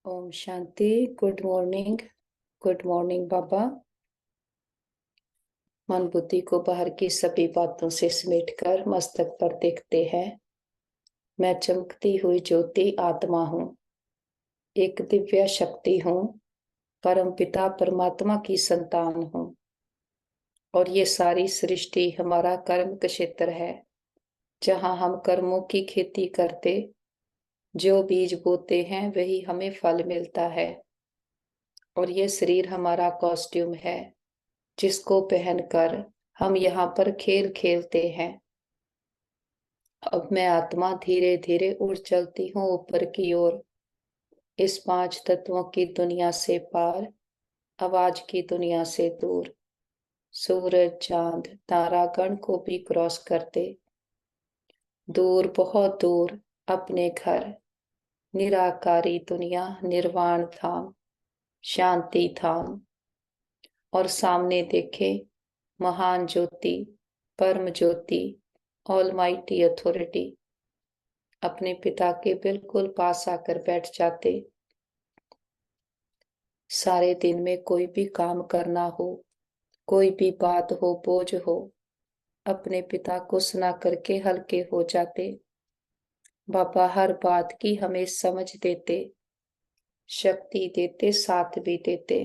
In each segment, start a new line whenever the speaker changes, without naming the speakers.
ओम शांति। Good morning. Good morning बाबा। मन बुद्धि को बाहर की सभी बातों से समेटकर मस्तक पर देखते हैं। मैं चमकती हुई ज्योति आत्मा हूँ, एक दिव्य शक्ति हूँ, परम पिता परमात्मा की संतान हूँ। और ये सारी सृष्टि हमारा कर्म क्षेत्र है, जहाँ हम कर्मों की खेती करते, जो बीज बोते हैं वही हमें फल मिलता है। और ये शरीर हमारा कॉस्ट्यूम है, जिसको पहनकर हम यहाँ पर खेल खेलते हैं। अब मैं आत्मा धीरे धीरे उड़ चलती हूँ ऊपर की ओर, इस 5 तत्वों की दुनिया से पार, आवाज की दुनिया से दूर, सूरज चांद तारागण को भी क्रॉस करते, दूर बहुत दूर अपने घर, निराकारी दुनिया, निर्वाण धाम, शांति धाम। और सामने देखे महान ज्योति, परम ज्योति, ऑलमाइटी अथॉरिटी। अपने पिता के बिल्कुल पास आकर बैठ जाते। सारे दिन में कोई भी काम करना हो, कोई भी बात हो, बोझ हो, अपने पिता को सुना करके हल्के हो जाते। बाबा हर बात की हमें समझ देते, शक्ति देते, साथ भी देते।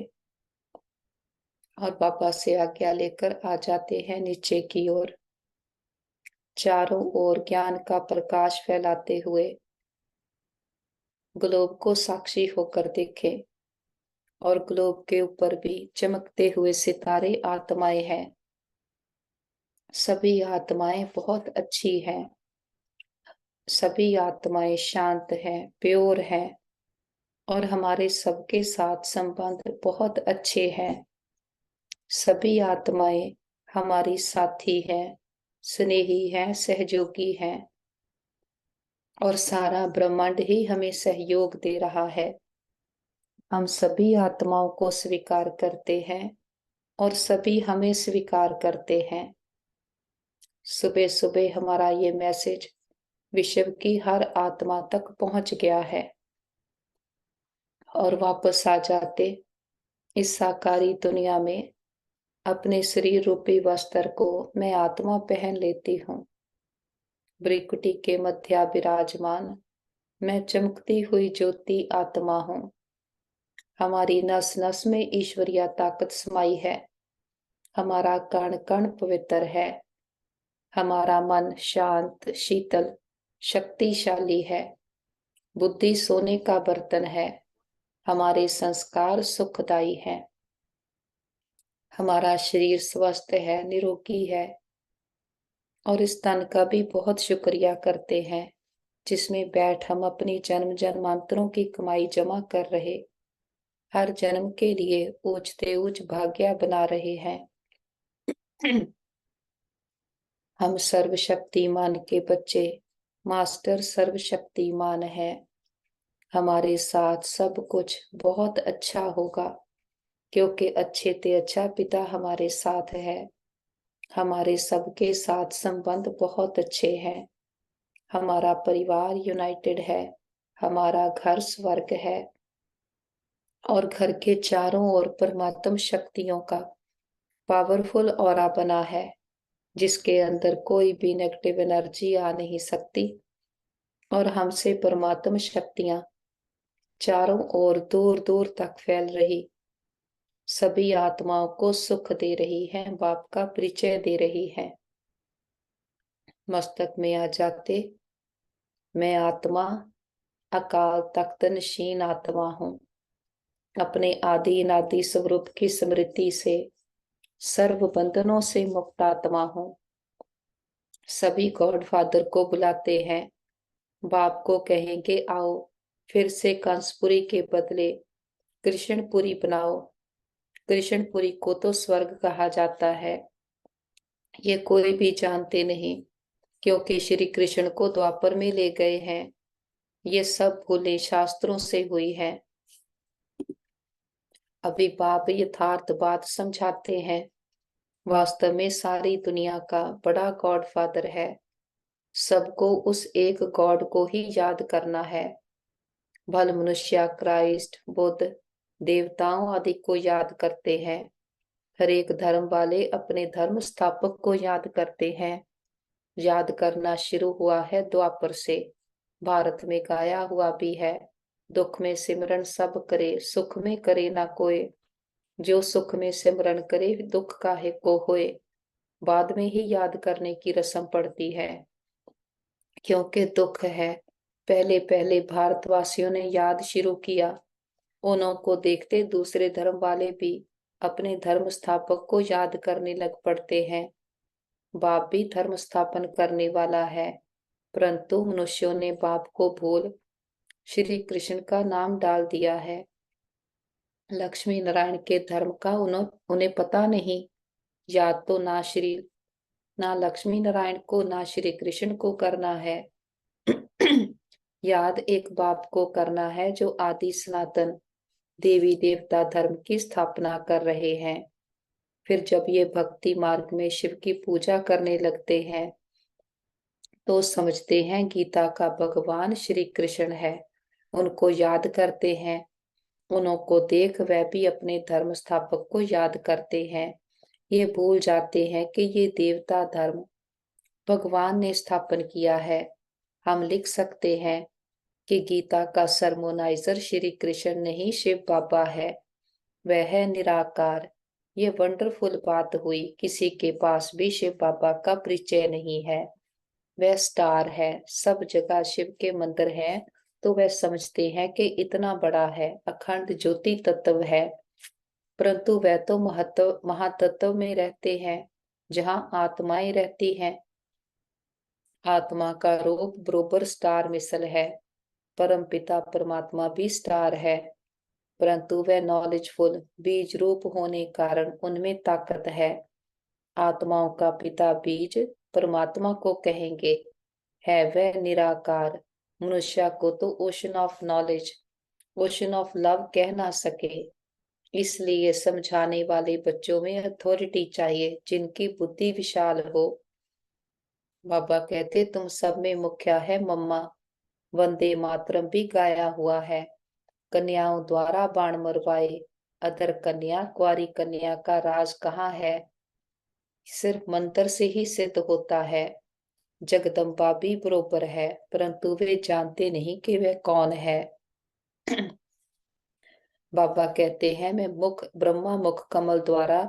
और बाबा से आज्ञा लेकर आ जाते हैं नीचे की ओर, चारों ओर ज्ञान का प्रकाश फैलाते हुए। ग्लोब को साक्षी होकर देखे, और ग्लोब के ऊपर भी चमकते हुए सितारे आत्माएं हैं। सभी आत्माएं बहुत अच्छी हैं, सभी आत्माएं शांत हैं, प्योर हैं, और हमारे सबके साथ संबंध बहुत अच्छे हैं। सभी आत्माएं हमारी साथी हैं, स्नेही हैं, सहयोगी हैं, और सारा ब्रह्मांड ही हमें सहयोग दे रहा है। हम सभी आत्माओं को स्वीकार करते हैं, और सभी हमें स्वीकार करते हैं। सुबह सुबह हमारा ये मैसेज विश्व की हर आत्मा तक पहुंच गया है, और वापस आ जाते इस साकारी दुनिया में। अपने शरीर रूपी वस्त्र को मैं आत्मा पहन लेती हूँ। भ्रिकुटी के मध्य विराजमान मैं चमकती हुई ज्योति आत्मा हूँ। हमारी नस नस में ईश्वरीय ताकत समाई है। हमारा कण कण पवित्र है। हमारा मन शांत, शीतल, शक्तिशाली है। बुद्धि सोने का बर्तन है। हमारे संस्कार सुखदायी हैं। हमारा शरीर स्वस्थ है, निरोगी है। और इस तन का भी बहुत शुक्रिया करते हैं, जिसमें बैठ हम अपनी जन्म जन्मांतरों की कमाई जमा कर रहे, हर जन्म के लिए ऊंचते ऊंच भाग्य बना रहे हैं। हम सर्वशक्तिमान के बच्चे, मास्टर सर्वशक्तिमान है। हमारे साथ सब कुछ बहुत अच्छा होगा, क्योंकि अच्छे ते अच्छा पिता हमारे साथ है। हमारे सबके साथ संबंध बहुत अच्छे हैं। हमारा परिवार यूनाइटेड है। हमारा घर स्वर्ग है, और घर के चारों ओर परमात्म शक्तियों का पावरफुल ऑरा बना है, जिसके अंदर कोई भी नेगेटिव एनर्जी आ नहीं सकती। और हमसे परमात्म शक्तियां चारों ओर दूर दूर तक फैल रही, सभी आत्माओं को सुख दे रही है, बाप का परिचय दे रही है। मस्तक में आ जाते, मैं आत्मा अकाल तख्त नशीन आत्मा हूँ। अपने आदि अनादि स्वरूप की स्मृति से सर्व बंधनों से मुक्त आत्मा हूँ। सभी गॉड फादर को बुलाते हैं, बाप को कहेंगे आओ फिर से कंसपुरी के बदले कृष्णपुरी बनाओ। कृष्णपुरी को तो स्वर्ग कहा जाता है, ये कोई भी जानते नहीं, क्योंकि श्री कृष्ण को द्वापर में ले गए हैं। ये सब भूलें शास्त्रों से हुई है। अभी बाप यथार्थ बात समझाते हैं। वास्तव में सारी दुनिया का बड़ा गॉड फादर है। सबको उस एक गॉड को ही याद करना है। भल मनुष्य क्राइस्ट, बुद्ध, देवताओं आदि को याद करते हैं। हर एक धर्म वाले अपने धर्म स्थापक को याद करते हैं। याद करना शुरू हुआ है द्वापर से, भारत में गाया हुआ भी है। दुख में सिमरन सब करे, सुख में करे ना कोई। जो सुख में सिमरन करे, दुख काहे को होए। बाद में ही याद करने की रस्म पड़ती है, क्योंकि दुख है। पहले पहले भारतवासियों ने याद शुरू किया। उन्हों को देखते दूसरे धर्म वाले भी अपने धर्म स्थापक को याद करने लग पड़ते हैं। बाप भी धर्म स्थापन करने वाला है, परंतु मनुष्यों ने बाप को भूल श्री कृष्ण का नाम डाल दिया है। लक्ष्मी नारायण के धर्म का उन्हें पता नहीं। याद तो ना लक्ष्मी नारायण को ना श्री कृष्ण को करना है। याद एक बाप को करना है जो आदि सनातन देवी देवता धर्म की स्थापना कर रहे हैं। फिर जब ये भक्ति मार्ग में शिव की पूजा करने लगते हैं तो समझते हैं गीता का भगवान श्री कृष्ण है। उनको याद करते हैं। उन्हों को देख वह भी अपने धर्म स्थापक को याद करते हैं। ये भूल जाते हैं कि ये देवता धर्म भगवान ने स्थापन किया है। हम लिख सकते हैं कि गीता का सरमोनाइजर श्री कृष्ण नहीं शिव बाबा है। वह है निराकार। ये वंडरफुल बात हुई, किसी के पास भी शिव बाबा का परिचय नहीं है। वह स्टार है, सब जगह शिव के मंदिर हैं, तो वह समझते हैं कि इतना बड़ा है, अखंड ज्योति तत्व है। परंतु वह तो महातत्व में रहते हैं, जहाँ आत्माएं रहती हैं। आत्मा का रूप बरोबर स्टार मिसल है। परम पिता परमात्मा भी स्टार है, परंतु वह नॉलेजफुल बीज रूप होने कारण उनमें ताकत है। आत्माओं का पिता बीज परमात्मा को कहेंगे, है वह निराकार। मनुष्य को तो ocean of knowledge, ocean of love कह ना सके। इसलिए समझाने वाले बच्चों में अथॉरिटी चाहिए, जिनकी बुद्धि विशाल हो। बाबा कहते तुम सब में मुख्य है मम्मा। वंदे मातरम भी गाया हुआ है। कन्याओं द्वारा बाण मरवाए, अदर कन्या कुंवारी कन्या का राज कहाँ है। सिर्फ मंत्र से ही सिद्ध होता है। जगदम्बा भी बरोबर है, परंतु वे जानते नहीं कि वह कौन है। बाबा कहते हैं मैं मुख ब्रह्मा मुख कमल द्वारा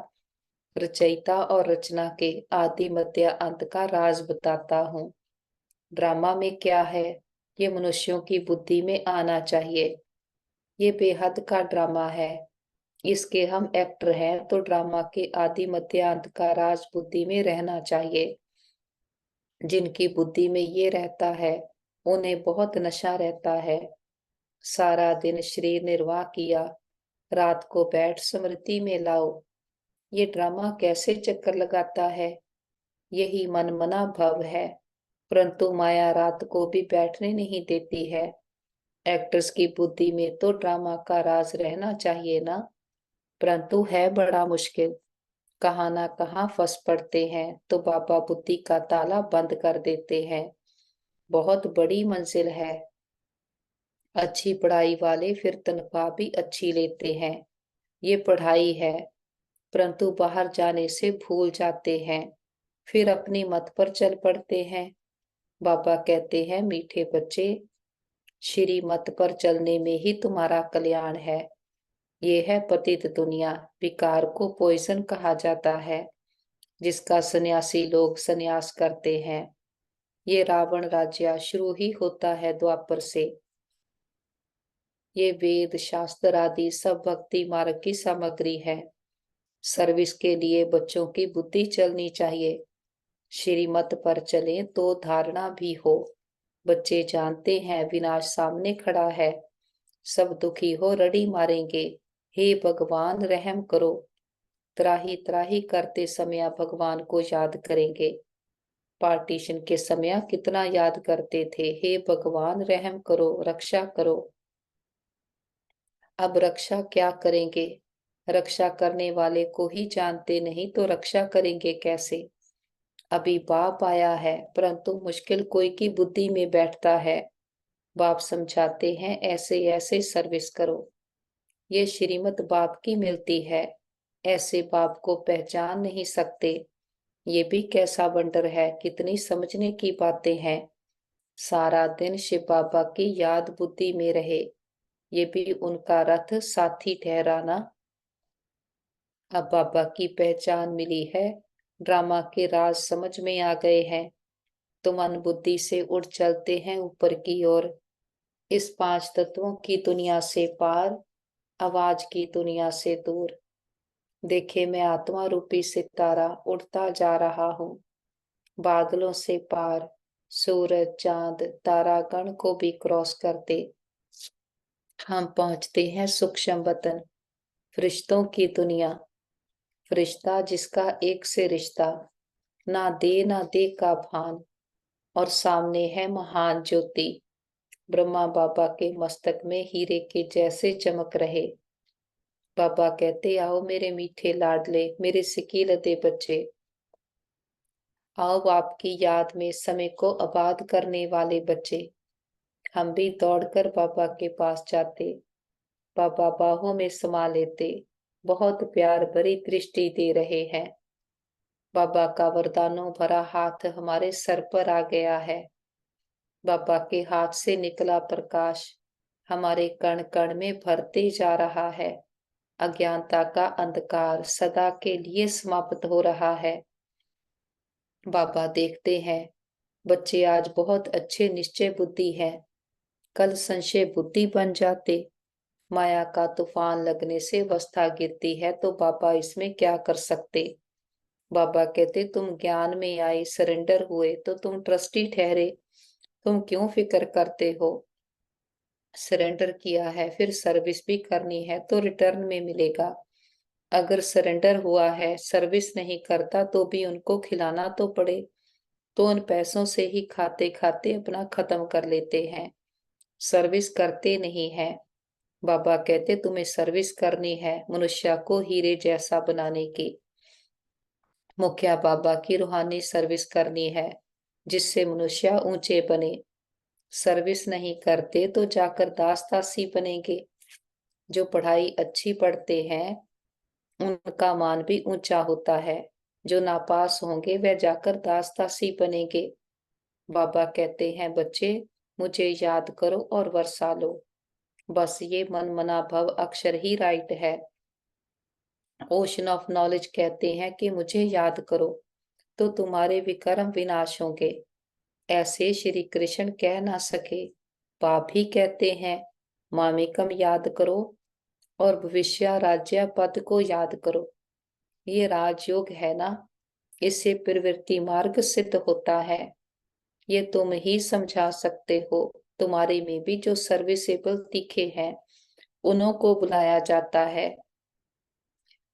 रचयिता और रचना के आदि मध्य अंत का राज बताता हूँ। ड्रामा में क्या है, ये मनुष्यों की बुद्धि में आना चाहिए। ये बेहद का ड्रामा है, इसके हम एक्टर हैं, तो ड्रामा के आदि मध्य अंत का राज बुद्धि में रहना चाहिए। जिनकी बुद्धि में ये रहता है उन्हें बहुत नशा रहता है। सारा दिन शरीर निर्वाह किया, रात को बैठ स्मृति में लाओ। ये ड्रामा कैसे चक्कर लगाता है। यही मनमना भव है, परंतु माया रात को भी बैठने नहीं देती है। एक्टर्स की बुद्धि में तो ड्रामा का राज रहना चाहिए ना, परंतु है बड़ा मुश्किल। कहाँ ना कहाँ फंस पड़ते हैं तो बाबा बुद्धि का ताला बंद कर देते हैं। बहुत बड़ी मंजिल है। अच्छी पढ़ाई वाले फिर तनख्वाह भी अच्छी लेते हैं। ये पढ़ाई है, परंतु बाहर जाने से भूल जाते हैं, फिर अपनी मत पर चल पड़ते हैं। बाबा कहते हैं मीठे बच्चे, श्री मत पर चलने में ही तुम्हारा कल्याण है। ये है पतित दुनिया। विकार को पॉइजन कहा जाता है, जिसका सन्यासी लोग सन्यास करते हैं। ये रावण राज्य शुरू ही होता है द्वापर से। ये वेद शास्त्र आदि सब भक्ति मार्ग की सामग्री है। सर्विस के लिए बच्चों की बुद्धि चलनी चाहिए। श्रीमत पर चले तो धारणा भी हो। बच्चे जानते हैं विनाश सामने खड़ा है। सब दुखी हो रड़ी मारेंगे, हे भगवान रहम करो। त्राही त्राही करते समय भगवान को याद करेंगे। पार्टीशन के समय कितना याद करते थे, हे भगवान रहम करो, रक्षा करो। अब रक्षा क्या करेंगे। रक्षा करने वाले को ही जानते नहीं तो रक्षा करेंगे कैसे। अभी बाप आया है, परंतु मुश्किल कोई की बुद्धि में बैठता है। बाप समझाते हैं ऐसे ऐसे सर्विस करो। ये श्रीमत बाप की मिलती है, ऐसे बाप को पहचान नहीं सकते। ये भी कैसा वंडर है, कितनी समझने की बातें हैं। सारा दिन शिव बाबा की याद बुद्धि में रहे, ये भी उनका रथ साथी ठहराना। अब बाबा की पहचान मिली है, ड्रामा के राज समझ में आ गए हैं, तो मन बुद्धि से उड़ चलते हैं ऊपर की ओर, इस पांच तत्वों की दुनिया से पार, आवाज की दुनिया से दूर। देखे मैं आत्मा रूपी सितारा उड़ता जा रहा हूँ, बादलों से पार, सूरज चांद तारागण को भी क्रॉस करते हम पहुंचते हैं सूक्ष्म वतन, फरिश्तों की दुनिया। फरिश्ता जिसका एक से रिश्ता, ना दे का भान, और सामने है महान ज्योति। ब्रह्मा बाबा के मस्तक में हीरे के जैसे चमक रहे। बाबा कहते आओ मेरे मीठे लाडले, मेरे सिकीलते बच्चे, आओ आपकी याद में समय को आबाद करने वाले बच्चे। हम भी दौड़कर बाबा के पास जाते, बाबा बाहों में समा लेते, बहुत प्यार भरी दृष्टि दे रहे हैं। बाबा का वरदानों भरा हाथ हमारे सर पर आ गया है। बाबा के हाथ से निकला प्रकाश हमारे कण कण में भरते जा रहा है। अज्ञानता का अंधकार सदा के लिए समाप्त हो रहा है। बाबा देखते हैं बच्चे आज बहुत अच्छे निश्चय बुद्धि है, कल संशय बुद्धि बन जाते। माया का तूफान लगने से अवस्था गिरती है तो बाबा इसमें क्या कर सकते। बाबा कहते तुम ज्ञान में आए, सरेंडर हुए तो तुम ट्रस्टी ठहरे, तुम क्यों फिक्र करते हो। सरेंडर किया है फिर सर्विस भी करनी है तो रिटर्न में मिलेगा। अगर सरेंडर हुआ है सर्विस नहीं करता तो भी उनको खिलाना तो पड़े, तो उन पैसों से ही खाते खाते अपना खत्म कर लेते हैं, सर्विस करते नहीं है। बाबा कहते तुम्हें सर्विस करनी है मनुष्य को हीरे जैसा बनाने की। मुखिया बाबा की रूहानी सर्विस करनी है जिससे मनुष्य ऊंचे बने। सर्विस नहीं करते तो जाकर दास दासी बनेंगे। जो पढ़ाई अच्छी पढ़ते हैं उनका मान भी ऊंचा होता है, जो नापास होंगे वह जाकर दास दासी बनेंगे। बाबा कहते हैं बच्चे मुझे याद करो और वर्षा लो, बस ये मन मना भव अक्षर ही राइट है। ओशन ऑफ नॉलेज कहते हैं कि मुझे याद करो तो तुम्हारे विकर्म विनाश होंगे। ऐसे श्री कृष्ण कह ना सके, पाप ही कहते हैं मामेकम याद करो और भविष्य राज्य पद को याद करो। ये राजयोग है ना, इससे प्रवृत्ति मार्ग सिद्ध होता है। ये तुम ही समझा सकते हो। तुम्हारे में भी जो सर्विसेबल तीखे हैं उन्हों को बुलाया जाता है,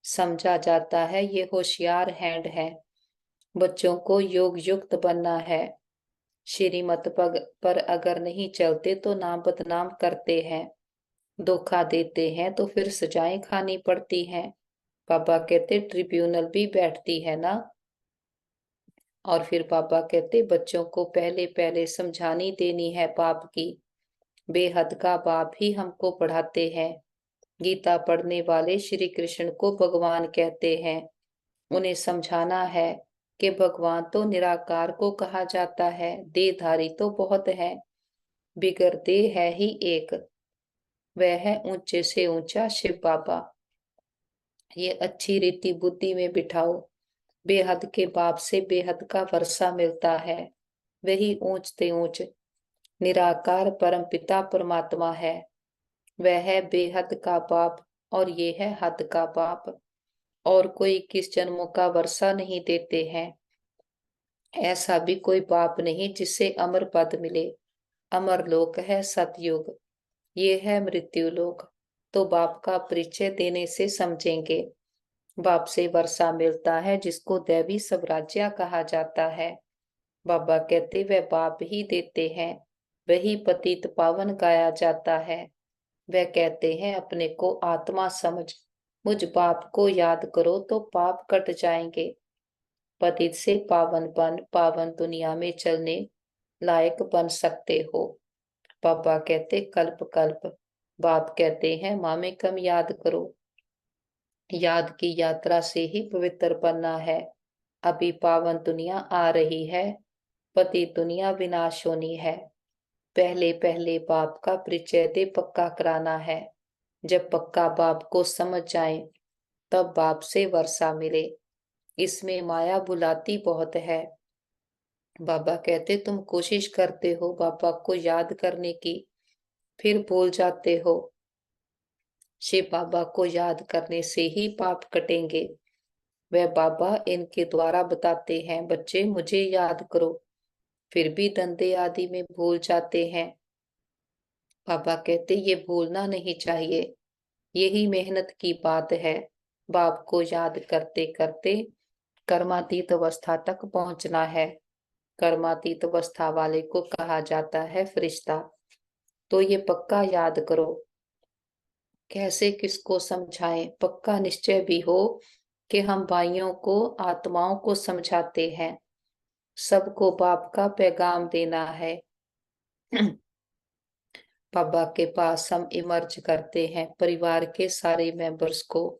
समझा जाता है ये होशियार हैंड है। बच्चों को योग युक्त बनना है। श्रीमत पग पर अगर नहीं चलते तो नाम बदनाम करते हैं, धोखा देते हैं तो फिर सजाएं खानी पड़ती हैं। पापा कहते ट्रिब्यूनल भी बैठती है ना। और फिर पापा कहते बच्चों को पहले पहले समझानी देनी है पाप की। बेहद का बाप ही हमको पढ़ाते हैं। गीता पढ़ने वाले श्री कृष्ण को भगवान कहते हैं। उन्हें समझाना है कि भगवान तो निराकार को कहा जाता है, देहधारी तो बहुत है, बिगर देह है ही एक, वह है ऊंचे से ऊंचा शिव बाबा। ये अच्छी रीति बुद्धि में बिठाओ। बेहद के बाप से बेहद का वर्षा मिलता है, वही ऊंचते ऊंच निराकार परम पिता परमात्मा है। वह है बेहद का बाप और ये है हद का बाप। और कोई किस जन्मों का वर्षा नहीं देते हैं। ऐसा भी कोई बाप नहीं जिससे अमर पद मिले। अमर लोक है सतयुग, ये है मृत्यु लोक। तो बाप का परिचय देने से समझेंगे। बाप से वर्षा मिलता है जिसको दैवी स्वराज्य कहा जाता है। बाबा कहते वह बाप ही देते हैं, वही पतित पावन गाया जाता है। वह कहते हैं अपने को आत्मा समझ, मुझ बाप को याद करो तो पाप कट जाएंगे। पतित से पावन बन पावन दुनिया में चलने लायक बन सकते हो। पापा कहते कल्प कल्प। बाप कहते हैं मामे कम याद करो। याद की यात्रा से ही पवित्र बनना है। अभी पावन दुनिया आ रही है, पति दुनिया विनाश होनी है। पहले पहले बाप का परिचय दे पक्का कराना है। जब पक्का बाप को समझ जाए तब बाप से वर्षा मिले। इसमें माया बुलाती बहुत है। बाबा कहते तुम कोशिश करते हो बाबा को याद करने की, फिर भूल जाते हो। शिव बाबा को याद करने से ही पाप कटेंगे। वह बाबा इनके द्वारा बताते हैं बच्चे मुझे याद करो, फिर भी धंधे आदि में भूल जाते हैं। बाबा कहते ये भूलना नहीं चाहिए, यही मेहनत की बात है। बाप को याद करते करते कर्मातीत अवस्था तक पहुंचना है। कर्मातीत अवस्था वाले को कहा जाता है फरिश्ता। तो ये पक्का याद करो। कैसे किसको समझाएं, पक्का निश्चय भी हो कि हम भाइयों को आत्माओं को समझाते हैं। सबको बाप का पैगाम देना है। बाबा के पास हम इमर्ज करते हैं परिवार के सारे मेंबर्स को,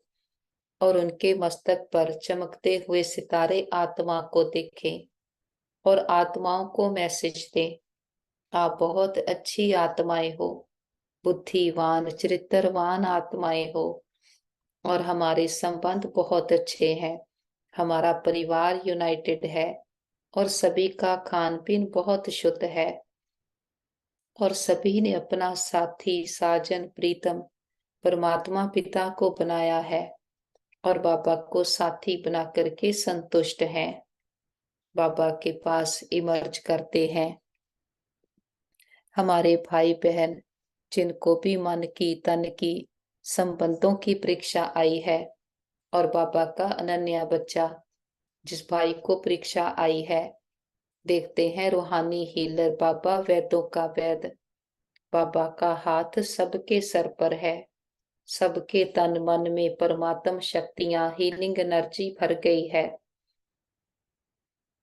और उनके मस्तक पर चमकते हुए सितारे आत्मा को देखें और आत्माओं को मैसेज दें, आप बहुत अच्छी आत्माएं हो, बुद्धिवान चरित्रवान आत्माएं हो, और हमारे संबंध बहुत अच्छे हैं। हमारा परिवार यूनाइटेड है और सभी का खान पीन बहुत शुद्ध है, और सभी ने अपना साथी साजन प्रीतम परमात्मा पिता को बनाया है और बाबा को साथी बना करके संतुष्ट हैं। बाबा के पास इमर्ज करते हैं हमारे भाई बहन जिनको भी मन की तन की संबंधों की परीक्षा आई है, और बाबा का अनन्या बच्चा जिस भाई को परीक्षा आई है, देखते हैं रूहानी हीलर बाबा वैद्यों का वैद। बाबा का हाथ सबके सर पर है, सबके तन मन में परमात्म शक्तियां हीलिंग एनर्जी भर गई है।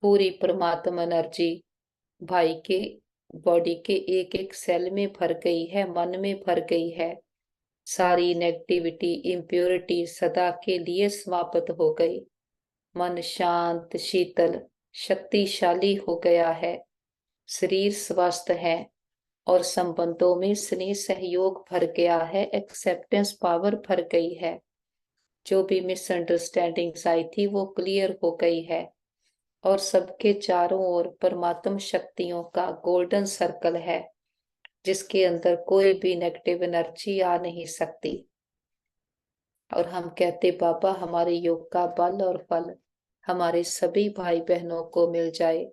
पूरी परमात्मा एनर्जी भाई के बॉडी के एक एक सेल में भर गई है, मन में भर गई है। सारी नेगेटिविटी इम्प्योरिटी सदा के लिए समाप्त हो गई। मन शांत शीतल शक्तिशाली हो गया है। शरीर स्वस्थ है और संबंधों में स्नेह सहयोग भर गया है, एक्सेप्टेंस पावर भर गई है। जो भी मिसअंडरस्टैंडिंग्स आई थी वो क्लियर हो गई है, और सबके चारों ओर परमात्म शक्तियों का गोल्डन सर्कल है, जिसके अंदर कोई भी नेगेटिव एनर्जी आ नहीं सकती। और हम कहते बाबा हमारे योग का बल और फल हमारे सभी भाई बहनों को मिल जाए,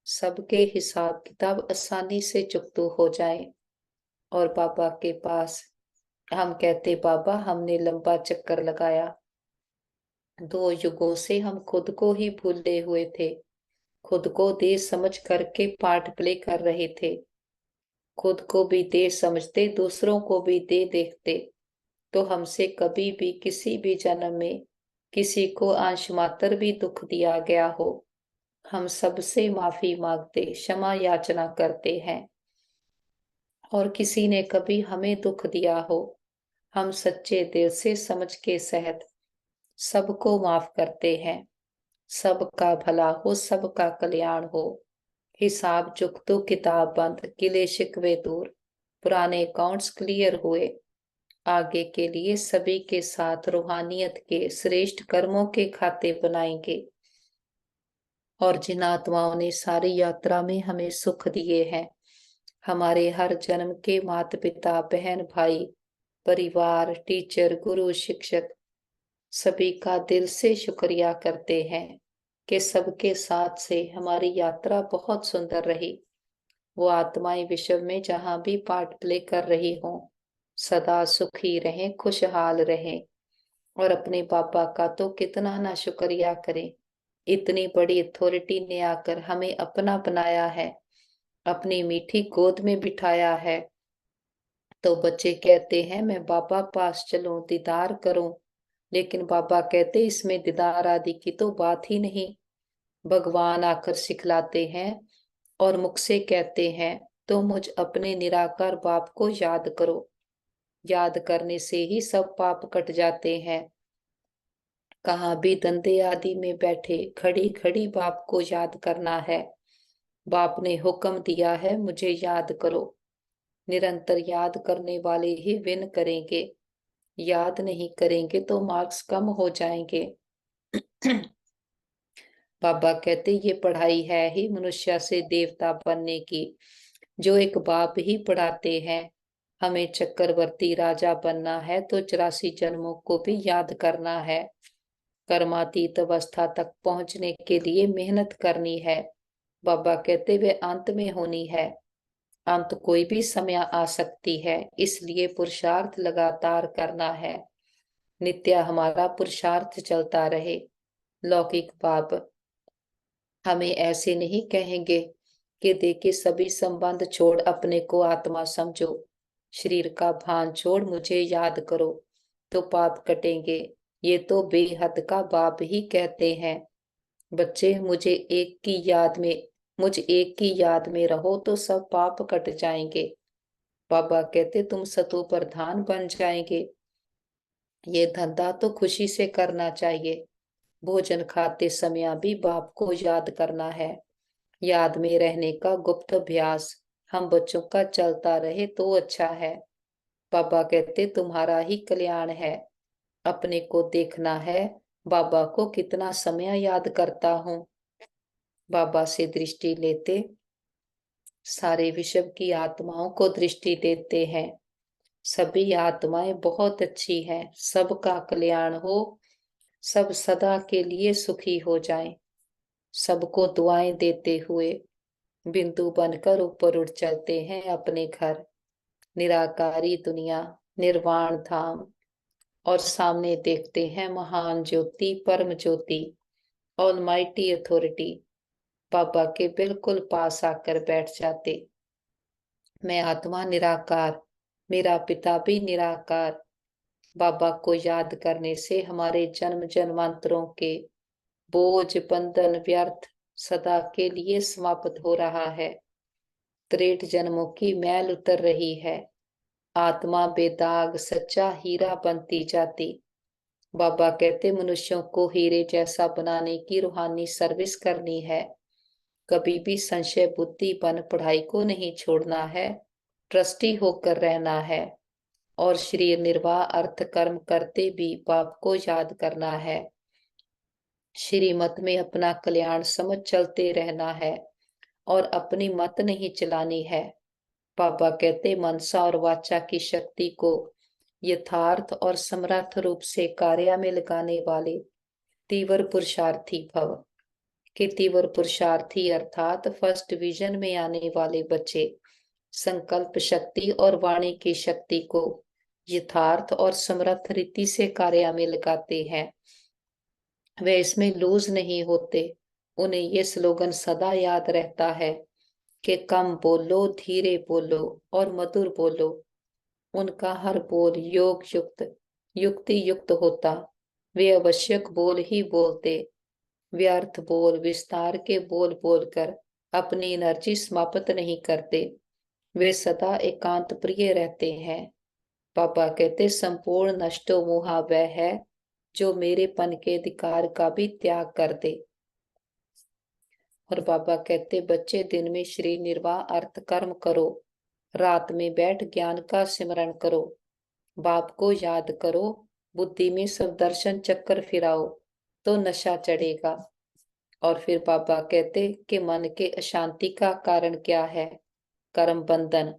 सबके हिसाब किताब आसानी से चुकतू हो जाए। और बाबा के पास हम कहते बाबा हमने लंबा चक्कर लगाया, 2 युगों से हम खुद को ही भूले हुए थे, खुद को देह समझ करके पार्ट प्ले कर रहे थे। खुद को भी देह समझते दूसरों को भी देह देखते, तो हमसे कभी भी किसी भी जन्म में किसी को अंश मात्र भी दुख दिया गया हो, हम सबसे माफी मांगते क्षमा याचना करते हैं। और किसी ने कभी हमें दुख दिया हो, हम सच्चे दिल से समझ के सहित सबको माफ करते हैं। सबका भला हो, सबका कल्याण हो। हिसाब चुकतो किताब बंद, गिले शिकवे दूर, पुराने अकाउंट्स क्लियर हुए। आगे के लिए सभी के साथ रूहानियत के श्रेष्ठ कर्मों के खाते बनाएंगे। और जिन आत्माओं ने सारी यात्रा में हमें सुख दिए हैं, हमारे हर जन्म के माता पिता बहन भाई परिवार टीचर गुरु शिक्षक सभी का दिल से शुक्रिया करते हैं कि सबके साथ से हमारी यात्रा बहुत सुंदर रही। वो आत्माएं विश्व में जहां भी पार्ट प्ले कर रही हों, सदा सुखी रहें खुशहाल रहें। और अपने पापा का तो कितना ना शुक्रिया करें, इतनी बड़ी अथॉरिटी ने आकर हमें अपना बनाया है, अपनी मीठी गोद में बिठाया है। तो बच्चे कहते हैं मैं बाबा पास चलूं दीदार करूं, लेकिन बाबा कहते इसमें दीदार आदि की तो बात ही नहीं। भगवान आकर सिखलाते हैं और मुख से कहते हैं तो मुझ अपने निराकार बाप को याद करो। याद करने से ही सब पाप कट जाते हैं। कहाँ भी धंधे आदि में बैठे खड़ी खड़ी बाप को याद करना है। बाप ने हुक्म दिया है, मुझे याद करो। निरंतर याद करने वाले ही विन करेंगे। याद नहीं करेंगे तो मार्क्स कम हो जाएंगे। बाबा कहते ये पढ़ाई है ही मनुष्य से देवता बनने की, जो एक बाप ही पढ़ाते हैं। हमें चक्रवर्ती राजा बनना है तो 84 जन्मों को भी याद करना है। कर्मातीत अवस्था तक पहुंचने के लिए मेहनत करनी है। बाबा कहते वे अंत में होनी है। अंत कोई भी समय आ सकती है, इसलिए पुरुषार्थ लगातार करना है। नित्य हमारा पुरुषार्थ चलता रहे। लौकिक बाप हमें ऐसे नहीं कहेंगे कि देखे सभी संबंध छोड़ अपने को आत्मा समझो, शरीर का भान छोड़ मुझे याद करो, तो पाप कटेंगे। ये तो बेहद का बाप ही कहते हैं। बच्चे मुझ एक की याद में रहो तो सब पाप कट जाएंगे। बाबा कहते तुम सतो प्रधान बन जाएंगे। ये धंधा तो खुशी से करना चाहिए। भोजन खाते समय भी बाप को याद करना है। याद में रहने का गुप्त अभ्यास हम बच्चों का चलता रहे तो अच्छा है। बाबा कहते तुम्हारा ही कल्याण है। अपने को देखना है, बाबा को कितना समय याद करता हूँ। बाबा से दृष्टि लेते सारे विश्व की आत्माओं को दृष्टि देते हैं। सभी आत्माएं बहुत अच्छी हैं, सबका कल्याण हो, सब सदा के लिए सुखी हो जाएं। सबको दुआएं देते हुए बिंदु बनकर ऊपर उठ चलते हैं अपने घर। निराकारी दुनिया, निर्वाण धाम, और सामने देखते हैं महान ज्योति, परम ज्योति, ऑलमाइटी अथॉरिटी। बाबा के बिल्कुल पास आकर बैठ जाते। मैं आत्मा निराकार, मेरा पिता भी निराकार। बाबा को याद करने से हमारे जन्म जन्मांतरों के बोझ बंधन व्यर्थ सदा के लिए समाप्त हो रहा है। 63 जन्मों की मैल उतर रही है। आत्मा बेदाग सच्चा हीरा बनती जाती। बाबा कहते मनुष्यों को हीरे जैसा बनाने की रूहानी सर्विस करनी है। कभी भी संशय बुद्धि बन पढ़ाई को नहीं छोड़ना है। ट्रस्टी होकर रहना है। और शरीर निर्वाह अर्थ कर्म करते भी बाप को याद करना है। श्रीमत में अपना कल्याण समझ चलते रहना है और अपनी मत नहीं चलानी है। बाबा कहते मनसा और वाचा की शक्ति को यथार्थ और समर्थ रूप से कार्य में लगाने वाले तीव्र पुरुषार्थी भव। कि तीव्र पुरुषार्थी अर्थात फर्स्ट डिवीजन में आने वाले बच्चे संकल्प शक्ति और वाणी की शक्ति को यथार्थ और समर्थ रीति से कार्य में लगाते हैं। वे इसमें लूज नहीं होते। उन्हें ये स्लोगन सदा याद रहता है कि कम बोलो, धीरे बोलो और मधुर बोलो। उनका हर बोल योग युक्त, युक्ति युक्त होता। वे आवश्यक बोल ही बोलते। व्यर्थ बोल, विस्तार के बोल बोलकर अपनी एनर्जी समाप्त नहीं करते। वे सदा एकांत प्रिय रहते हैं। पापा कहते संपूर्ण नष्टो मोहा वह है जो मेरेपन के अधिकार का भी त्याग कर दे। और बाबा कहते बच्चे दिन में श्री निर्वाह अर्थ कर्म करो, रात में बैठ ज्ञान का सिमरण करो, बाप को याद करो, बुद्धि में सब दर्शन चक्कर फिराओ तो नशा चढ़ेगा। और फिर बाबा कहते कि मन के अशांति का कारण क्या है? कर्म बंधन।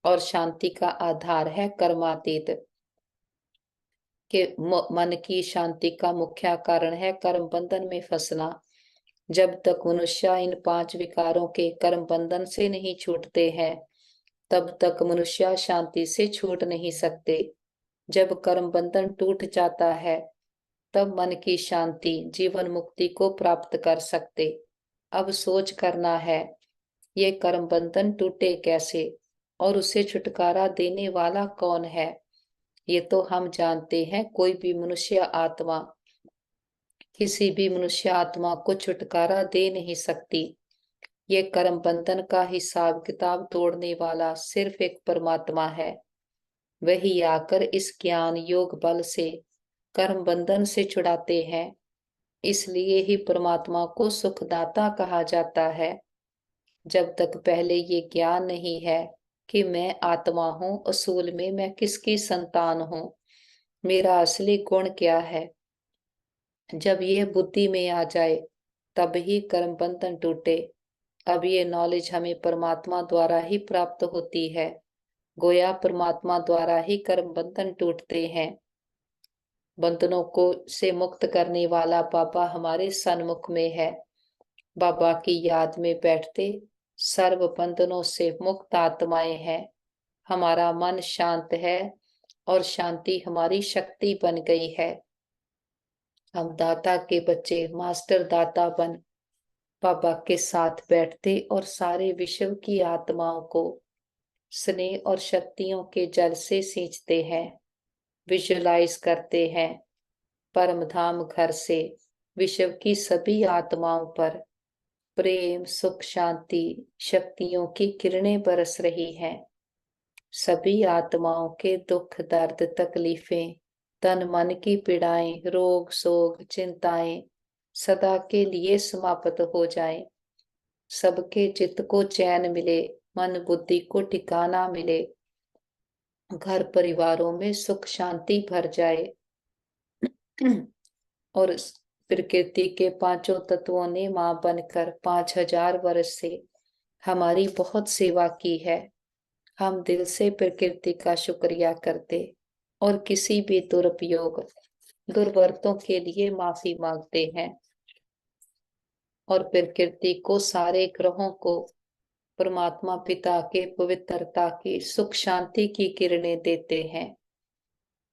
और शांति का आधार है कर्मातीत। कि मन की शांति का मुख्य कारण है कर्म बंधन में फंसना। जब तक मनुष्य इन 5 विकारों के कर्म बंधन से नहीं छूटते हैं, तब तक मनुष्य शांति से छूट नहीं सकते। जब कर्म बंधन टूट जाता है, तब मन की शांति, जीवन मुक्ति को प्राप्त कर सकते। अब सोच करना है, ये कर्म बंधन टूटे कैसे और उसे छुटकारा देने वाला कौन है? ये तो हम जानते हैं। कोई भी मनुष्य आत्मा किसी भी मनुष्य आत्मा को छुटकारा दे नहीं सकती। ये कर्म बंधन का हिसाब किताब तोड़ने वाला सिर्फ एक परमात्मा है। वही आकर इस ज्ञान योग बल से कर्म बंधन से छुड़ाते हैं। इसलिए ही परमात्मा को सुखदाता कहा जाता है। जब तक पहले ये ज्ञान नहीं है कि मैं आत्मा हूँ, असूल में मैं किसकी संतान हूँ, मेरा असली गुण क्या है, जब ये बुद्धि में आ जाए तब ही कर्म बंधन टूटे। अब ये नॉलेज हमें परमात्मा द्वारा ही प्राप्त होती है। गोया परमात्मा द्वारा ही कर्म बंधन टूटते हैं। बंधनों को से मुक्त करने वाला बाबा हमारे सन्मुख में है। बाबा की याद में बैठते सर्व बंधनों से मुक्त आत्माएं हैं। हमारा मन शांत है और शांति हमारी शक्ति बन गई है। हम दाता के बच्चे मास्टर दाता बन बाबा के साथ बैठते और सारे विश्व की आत्माओं को स्नेह और शक्तियों के जल से सींचते हैं। विजुलाइज करते हैं परम धाम घर से विश्व की सभी आत्माओं पर प्रेम सुख शांति शक्तियों की किरणें बरस रही हैं। सभी आत्माओं के दुख दर्द तकलीफें तन मन की पीड़ाएं रोग शोक चिंताएं सदा के लिए समाप्त हो जाएं। सबके चित्त को चैन मिले, मन बुद्धि को ठिकाना मिले, घर परिवारों में सुख शांति भर जाए। और प्रकृति के पांचों तत्वों ने मां बनकर 5000 वर्ष से हमारी बहुत सेवा की है। हम दिल से प्रकृति का शुक्रिया करते और किसी भी दुरुपयोग दुर्वर्तों के लिए माफी मांगते हैं और प्रकृति को सारे ग्रहों को परमात्मा पिता के पवित्रता की सुख शांति की किरणें देते हैं।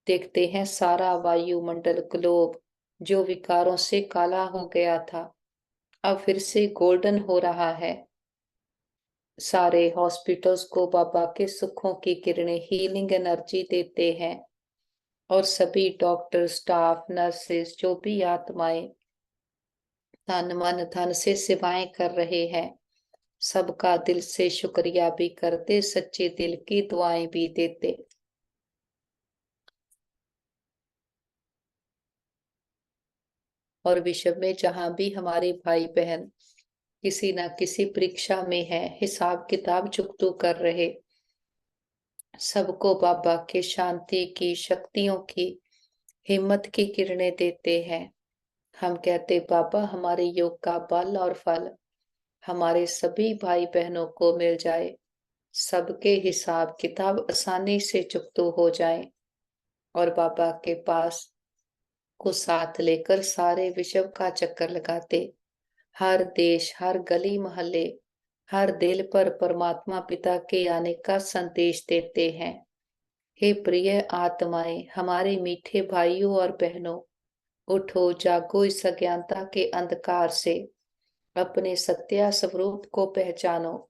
देखते हैं सारा वायुमंडल ग्लोब जो विकारों से काला हो गया था अब फिर से गोल्डन हो रहा है। सारे हॉस्पिटल्स को बाबा के सुखों की किरणें हीलिंग एनर्जी देते हैं और सभी डॉक्टर स्टाफ नर्सेस जो भी आत्माएं तन मन धन से सेवाएं कर रहे हैं सबका दिल से शुक्रिया भी करते, सच्चे दिल की दुआएं भी देते। और विश्व में जहां भी हमारे भाई बहन किसी न किसी परीक्षा में है, हिसाब किताब चुकतू कर रहे, सबको बाबा के शांति की शक्तियों की हिम्मत की किरणें देते हैं। हम कहते बाबा हमारे योग का बल और फल हमारे सभी भाई बहनों को मिल जाए, सबके हिसाब किताब आसानी से चुकतू हो जाए और बाबा के पास को साथ लेकर सारे विश्व का चक्कर लगाते, हर देश हर गली मोहल्ले हर दिल पर परमात्मा पिता के आने का संदेश देते हैं। हे प्रिय आत्माएं, हमारे मीठे भाइयों और बहनों, उठो जागो इस अज्ञानता के अंधकार से, अपने सत्या स्वरूप को पहचानो।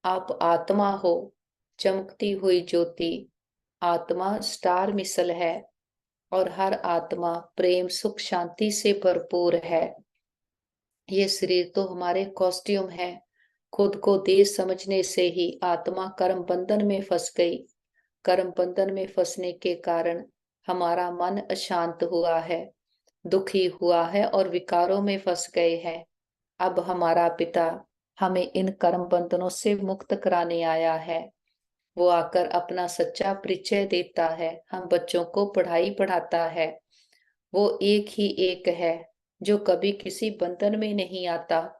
आप आत्मा हो, चमकती हुई ज्योति। आत्मा स्टार मिसल है और हर आत्मा प्रेम सुख शांति से भरपूर है। ये शरीर तो हमारे कॉस्ट्यूम है। खुद को देह समझने से ही आत्मा कर्म बंधन में फंस गई। कर्म बंधन में फंसने के कारण हमारा मन अशांत हुआ है, दुखी हुआ है और विकारों में फंस गए हैं। अब हमारा पिता हमें इन कर्म बंधनों से मुक्त कराने आया है। वो आकर अपना सच्चा परिचय देता है, हम बच्चों को पढ़ाई पढ़ाता है। वो एक ही एक है जो कभी किसी बंधन में नहीं आता।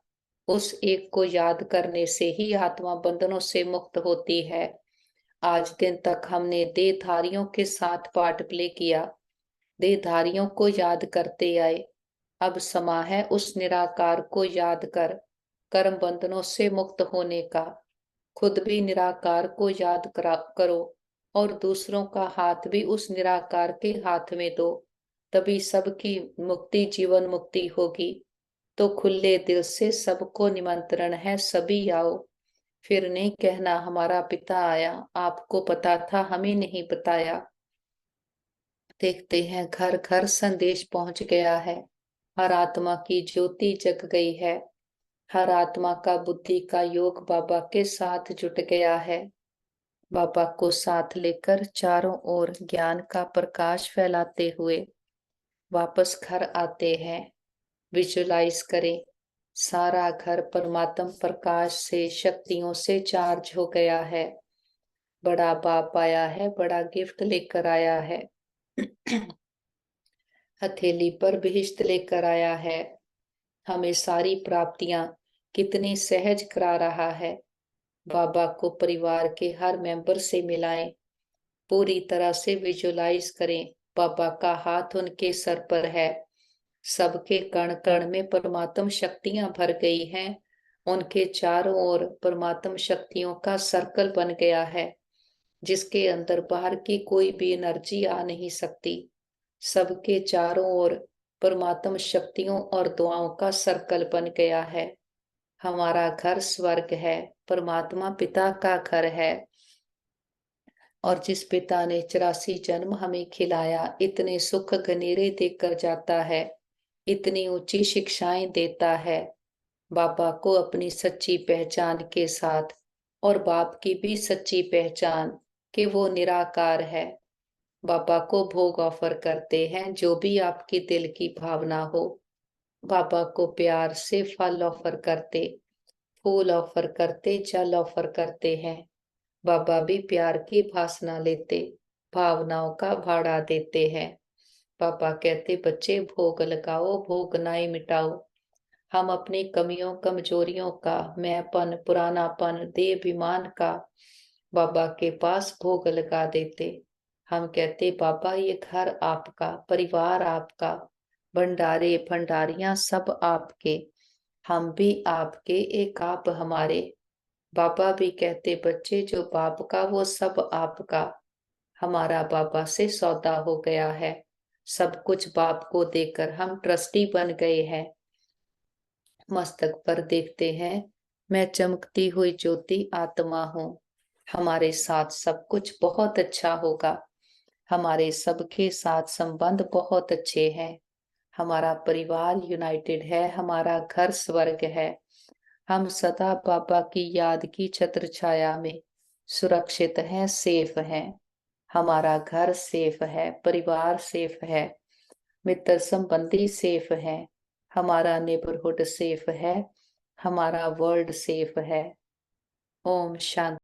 उस एक को याद करने से ही आत्मा बंधनों से मुक्त होती है। आज दिन तक हमने देहधारियों के साथ पार्ट प्ले किया, देहधारियों को याद करते आए। अब समा है उस निराकार को याद कर कर्म बंधनों से मुक्त होने का। खुद भी निराकार को याद करो और दूसरों का हाथ भी उस निराकार के हाथ में दो, तभी सबकी मुक्ति जीवन मुक्ति होगी। तो खुले दिल से सबको निमंत्रण है, सभी आओ। फिर नहीं कहना हमारा पिता आया, आपको पता था हमें नहीं बताया। देखते हैं घर घर संदेश पहुंच गया है, हर आत्मा की ज्योति जग गई है। हर आत्मा का बुद्धि का योग बाबा के साथ जुट गया है। बाबा को साथ लेकर चारों ओर ज्ञान का प्रकाश फैलाते हुए वापस घर आते हैं। विजुलाइज करें, सारा घर परमात्म प्रकाश से, शक्तियों से चार्ज हो गया है। बड़ा बाप आया है, बड़ा गिफ्ट लेकर आया है। हथेली पर बिहिश्त लेकर आया है। हमें सारी प्राप्तियां कितनी सहज करा रहा है। बाबा को परिवार के हर मेंबर से मिलाएं, पूरी तरह से विजुलाइज करें। बाबा का हाथ उनके सर पर है। सबके कण कण में परमात्म शक्तियां भर गई हैं। उनके चारों ओर परमात्म शक्तियों का सर्कल बन गया है, जिसके अंदर बाहर की कोई भी एनर्जी आ नहीं सकती। सबके चारों ओर परमात्म शक्तियों और दुआओं का सर्कल बन गया है। हमारा घर स्वर्ग है, परमात्मा पिता का घर है। और जिस पिता ने 84 जन्म हमें खिलाया, इतने सुख गनेरे देकर जाता है, इतनी ऊंची शिक्षाएं देता है। बाबा को अपनी सच्ची पहचान के साथ और बाप की भी सच्ची पहचान कि वो निराकार है। बाबा को भोग ऑफर करते हैं, जो भी आपकी दिल की भावना हो। बाबा को प्यार से फल ऑफर करते, फूल ऑफर करते, जल ऑफर करते हैं। बाबा भी प्यार की भासना लेते, भावनाओं का भाड़ा देते हैं। पापा कहते, बच्चे भोग लगाओ, भोग नाई मिटाओ। हम अपनी कमियों कमजोरियों का, मैंपन, पुरानापन, देहाभिमान का बाबा के पास भोग लगा देते। हम कहते, बाबा ये घर आपका, परिवार आपका, भंडारे भंडारियां सब आपके, हम भी आपके, एक आप हमारे। बाबा भी कहते, बच्चे जो बाप का वो सब आपका। हमारा बाबा से सौदा हो गया है। सब कुछ बाप को देकर हम ट्रस्टी बन गए हैं। मस्तक पर देखते हैं, मैं चमकती हुई ज्योति आत्मा हूँ। हमारे साथ सब कुछ बहुत अच्छा होगा। हमारे सबके साथ संबंध बहुत अच्छे हैं। हमारा परिवार यूनाइटेड है, हमारा घर स्वर्ग है। हम सदा बाबा की याद की छत्र छाया में सुरक्षित हैं, सेफ हैं। हमारा घर सेफ है, परिवार सेफ है, मित्र संबंधी सेफ है, हमारा नेबरहुड सेफ है, हमारा वर्ल्ड सेफ है। ओम शांति।